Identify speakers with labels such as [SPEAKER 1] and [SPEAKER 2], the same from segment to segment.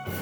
[SPEAKER 1] Hello,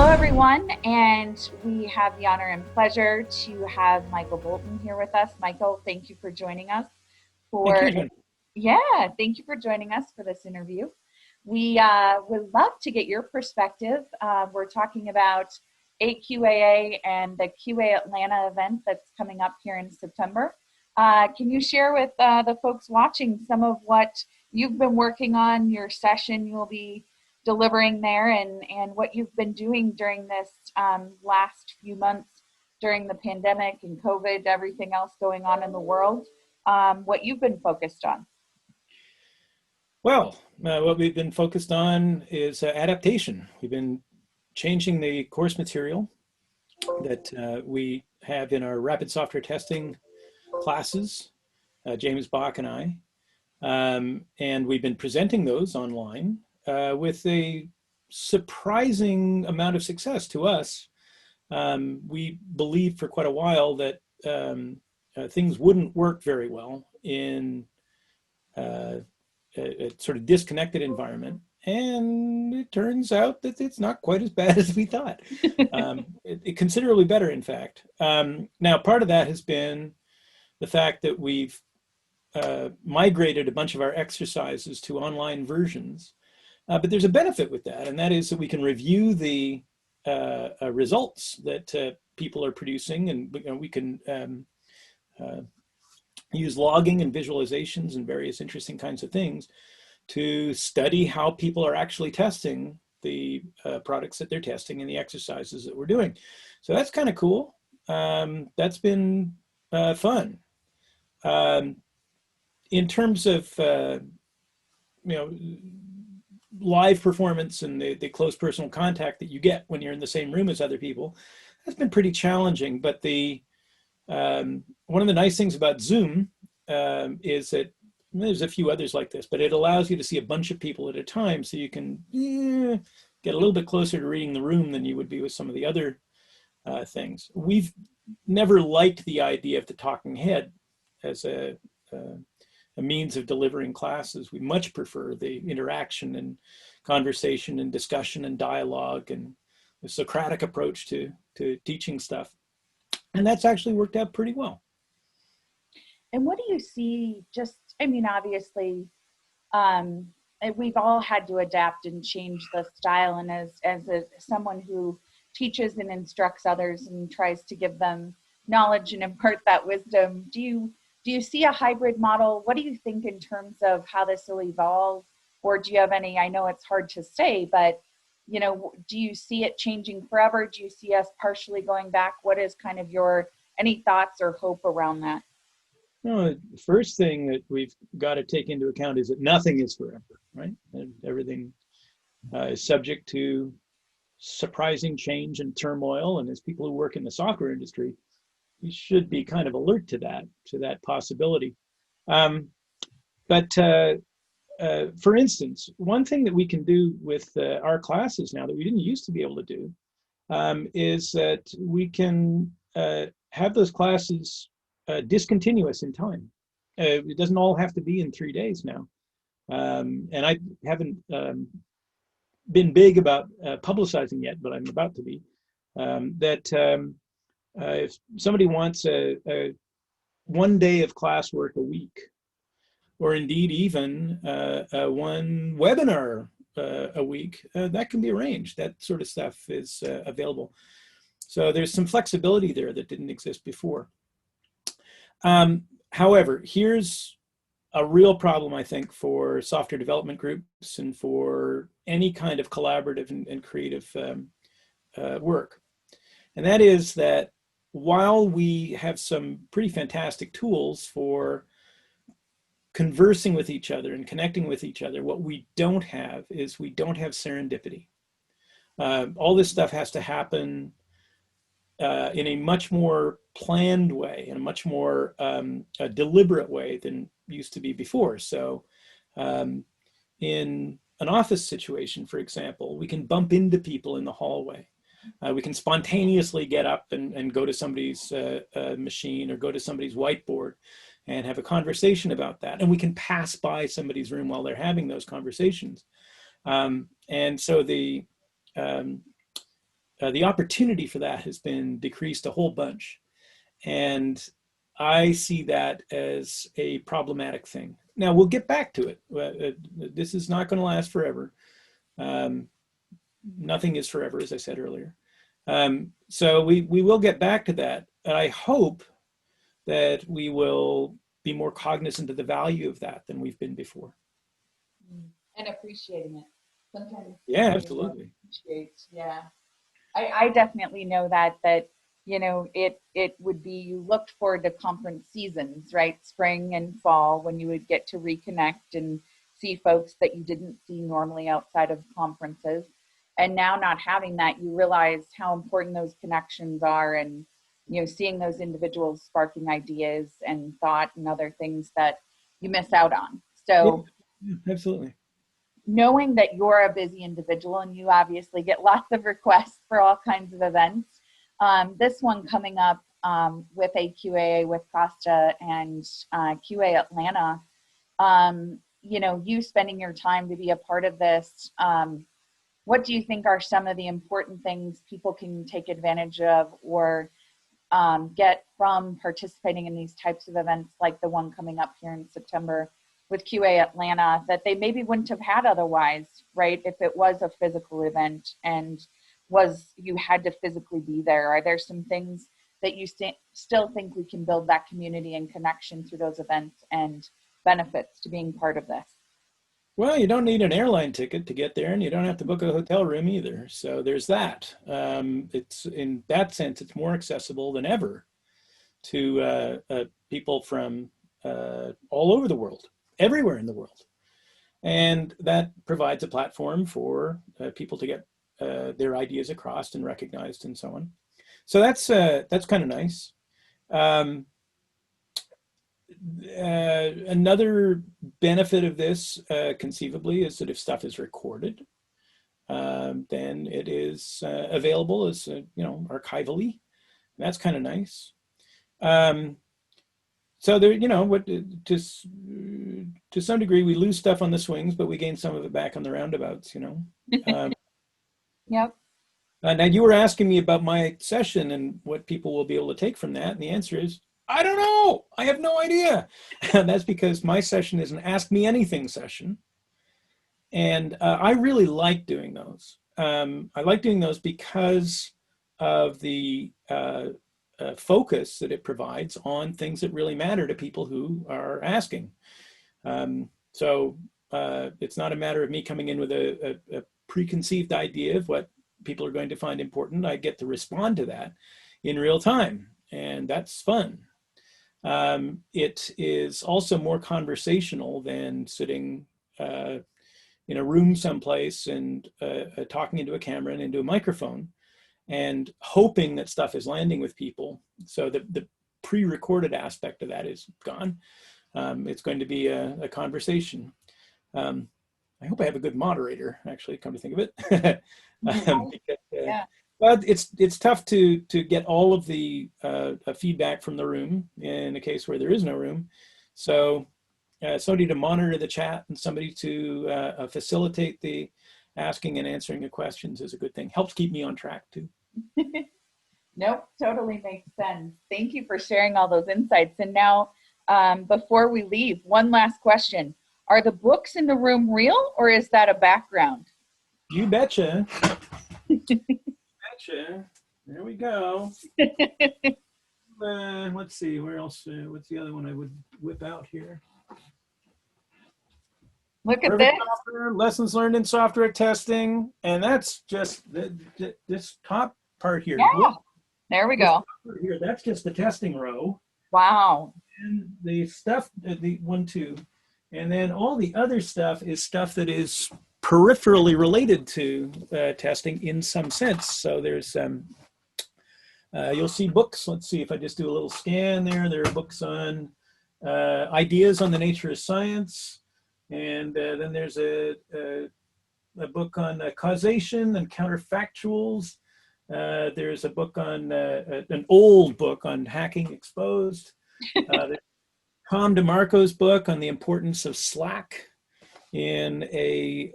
[SPEAKER 1] everyone, and we have the honor and pleasure to have Michael Bolton here with us. Michael, thank you for joining us
[SPEAKER 2] Thank you,
[SPEAKER 1] for,
[SPEAKER 2] Jen.
[SPEAKER 1] yeah, thank you for joining us for this interview. We would love to get your perspective. We're talking about AQAA and the QA Atlanta event that's coming up here in September. Can you share with the folks watching some of what you've been working on, your session you'll be delivering there, and what you've been doing during this last few months during the pandemic and COVID, everything else going on in the world, what you've been focused on?
[SPEAKER 2] Well, what we've been focused on is adaptation. We've been changing the course material that we have in our rapid software testing classes, James Bach and I, and we've been presenting those online with a surprising amount of success to us. We believed for quite a while that things wouldn't work very well in a sort of disconnected environment. And it turns out that it's not quite as bad as we thought. Considerably better, in fact. Now, part of that has been the fact that we've migrated a bunch of our exercises to online versions. But there's a benefit with that, and that is that we can review the results that people are producing, and we can use logging and visualizations and various interesting kinds of things to study how people are actually testing the products that they're testing and the exercises that we're doing. So that's kind of cool. That's been fun. In terms of live performance and the close personal contact that you get when you're in the same room as other people, that's been pretty challenging. But one of the nice things about Zoom is that there's a few others like this, but it allows you to see a bunch of people at a time, so you can get a little bit closer to reading the room than you would be with some of the other things. We've never liked the idea of the talking head as a means of delivering classes. We much prefer the interaction and conversation and discussion and dialogue and the Socratic approach to teaching stuff. And that's actually worked out pretty well.
[SPEAKER 1] And what do you see, obviously, we've all had to adapt and change the style. And as someone who teaches and instructs others and tries to give them knowledge and impart that wisdom, do you see a hybrid model? What do you think in terms of how this will evolve? Or do you have any, I know it's hard to say, but do you see it changing forever? Do you see us partially going back? What is kind of any thoughts or hope around that?
[SPEAKER 2] No, the first thing that we've got to take into account is that nothing is forever, right? And everything is subject to surprising change and turmoil. And as people who work in the software industry, we should be kind of alert to that possibility. But for instance, one thing that we can do with our classes now that we didn't used to be able to do is that we can have those classes discontinuous in time. It doesn't all have to be in 3 days now. And I haven't been big about publicizing yet, but I'm about to be, if somebody wants a 1 day of classwork a week, or indeed even one webinar a week, that can be arranged. That sort of stuff is available. So there's some flexibility there that didn't exist before. However, here's a real problem, I think, for software development groups and for any kind of collaborative and creative work. And that is that while we have some pretty fantastic tools for conversing with each other and connecting with each other, what we don't have is we don't have serendipity. All this stuff has to happen in a much more planned way, in a much more a deliberate way than used to be before. So in an office situation, for example, we can bump into people in the hallway. We can spontaneously get up and go to somebody's machine or go to somebody's whiteboard and have a conversation about that. And we can pass by somebody's room while they're having those conversations. And so the opportunity for that has been decreased a whole bunch. And I see that as a problematic thing. Now, we'll get back to it. This is not going to last forever. Nothing is forever, as I said earlier. So we will get back to that. I hope that we will be more cognizant of the value of that than we've been before.
[SPEAKER 1] And appreciating it. Sometimes.
[SPEAKER 2] Yeah, absolutely.
[SPEAKER 1] Yeah. I definitely know that, you know, it would be, you looked forward to conference seasons, right? Spring and fall, when you would get to reconnect and see folks that you didn't see normally outside of conferences. And now not having that, you realize how important those connections are, and, you know, seeing those individuals sparking ideas and thought and other things that you miss out on. So
[SPEAKER 2] yeah, absolutely.
[SPEAKER 1] Knowing that you're a busy individual and you obviously get lots of requests for all kinds of events, this one coming up with AQA with Costa and QA Atlanta, you know, you spending your time to be a part of this, what do you think are some of the important things people can take advantage of or get from participating in these types of events like the one coming up here in September with QA Atlanta that they maybe wouldn't have had otherwise, right? If it was a physical event and you had to physically be there. Are there some things that you still think we can build that community and connection through those events and benefits to being part of this?
[SPEAKER 2] Well, you don't need an airline ticket to get there, and you don't have to book a hotel room either. So there's that. It's, in that sense, it's more accessible than ever to people from all over the world, everywhere in the world. And that provides a platform for people to get their ideas across and recognized and so on. So that's kind of nice. Another benefit of this conceivably is that if stuff is recorded, then it is available as you know, archivally. That's kind of nice. So there, you know, what to some degree we lose stuff on the swings, but we gain some of it back on the roundabouts. You know.
[SPEAKER 1] Yep.
[SPEAKER 2] Now you were asking me about my session and what people will be able to take from that, and the answer is, I don't know. I have no idea. And that's because my session is an Ask Me Anything session. And I really like doing those. I like doing those because of the focus that it provides on things that really matter to people who are asking. So it's not a matter of me coming in with a preconceived idea of what people are going to find important. I get to respond to that in real time, and that's fun. It is also more conversational than sitting in a room someplace and talking into a camera and into a microphone and hoping that stuff is landing with people. So the pre-recorded aspect of that is gone. It's going to be a conversation. I hope I have a good moderator, actually, come to think of it. Because,
[SPEAKER 1] yeah.
[SPEAKER 2] but it's tough to get all of the feedback from the room in a case where there is no room. So somebody to monitor the chat and somebody to facilitate the asking and answering of questions is a good thing. Helps keep me on track too.
[SPEAKER 1] Nope, totally makes sense. Thank you for sharing all those insights. And now, before we leave, one last question. Are the books in the room real, or is that a background?
[SPEAKER 2] You betcha. Betcha. There we go. Let's see, where else? What's the other one I would whip out here?
[SPEAKER 1] Look at this.
[SPEAKER 2] Software, lessons learned in software testing. And that's just this top part here.
[SPEAKER 1] Yeah. Whoop. There we go.
[SPEAKER 2] Here, that's just the testing row.
[SPEAKER 1] Wow.
[SPEAKER 2] And the stuff, the 1, 2. And then all the other stuff is stuff that is peripherally related to testing in some sense. So there's, you'll see books. Let's see if I just do a little scan there. There are books on ideas on the nature of science. And then there's a book on causation and counterfactuals. There's a book on, an old book on hacking exposed. There's Tom DeMarco's book on the importance of Slack in a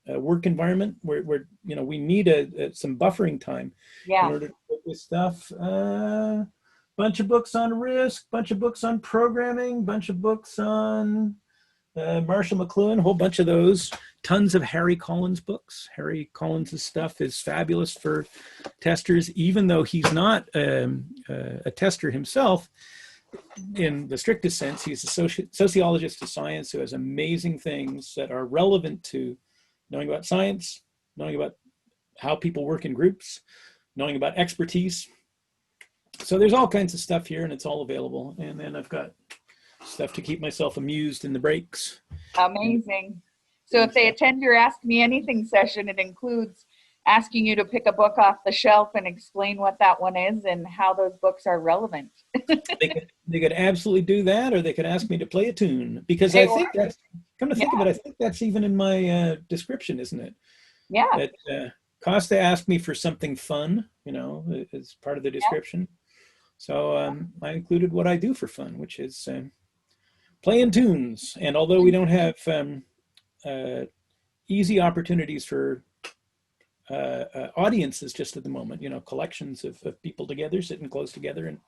[SPEAKER 2] work environment where we need some buffering time in
[SPEAKER 1] Yeah.
[SPEAKER 2] order to put this stuff. Bunch of books on risk, bunch of books on programming, bunch of books on Marshall McLuhan, a whole bunch of those. Tons of Harry Collins books. Harry Collins' stuff is fabulous for testers, even though he's not a tester himself in the strictest sense. He's a sociologist of science who has amazing things that are relevant to knowing about science, knowing about how people work in groups, knowing about expertise. So there's all kinds of stuff here, and it's all available. And then I've got stuff to keep myself amused in the breaks.
[SPEAKER 1] Amazing. So if they attend your Ask Me Anything session, it includes asking you to pick a book off the shelf and explain what that one is and how those books are relevant.
[SPEAKER 2] They could absolutely do that, or they could ask me to play a tune, because I think that's, come to think of it, I think that's even in my description, isn't it?
[SPEAKER 1] Yeah.
[SPEAKER 2] That Costa asked me for something fun, as part of the description. So I included what I do for fun, which is playing tunes. And although we don't have easy opportunities for audiences just at the moment, collections of people together, sitting close together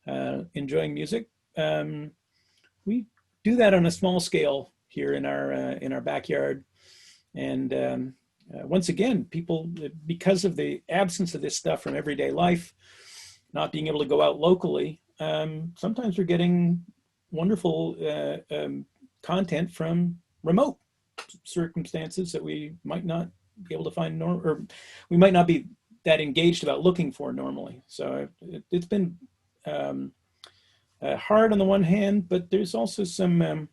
[SPEAKER 2] and enjoying music, we do that on a small scale here in our backyard. And once again, people, because of the absence of this stuff from everyday life, not being able to go out locally, sometimes we're getting wonderful content from remote circumstances that we might not be able to find, or we might not be that engaged about looking for normally. So it's been hard on the one hand, but there's also some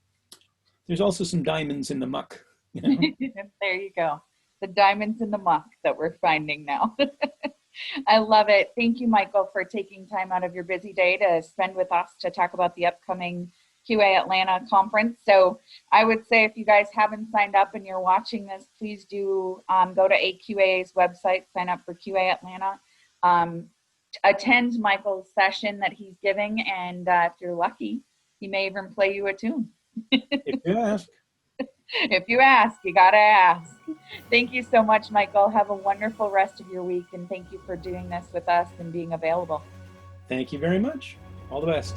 [SPEAKER 2] diamonds in the muck.
[SPEAKER 1] There you go. The diamonds in the muck that we're finding now. I love it. Thank you, Michael, for taking time out of your busy day to spend with us to talk about the upcoming QA Atlanta conference. So I would say if you guys haven't signed up and you're watching this, please do go to AQA's website, sign up for QA Atlanta, attend Michael's session that he's giving, and if you're lucky, he may even play you a tune.
[SPEAKER 2] If you ask.
[SPEAKER 1] If you ask, you gotta ask. Thank you so much, Michael. Have a wonderful rest of your week, and thank you for doing this with us and being available.
[SPEAKER 2] Thank you very much. All the best.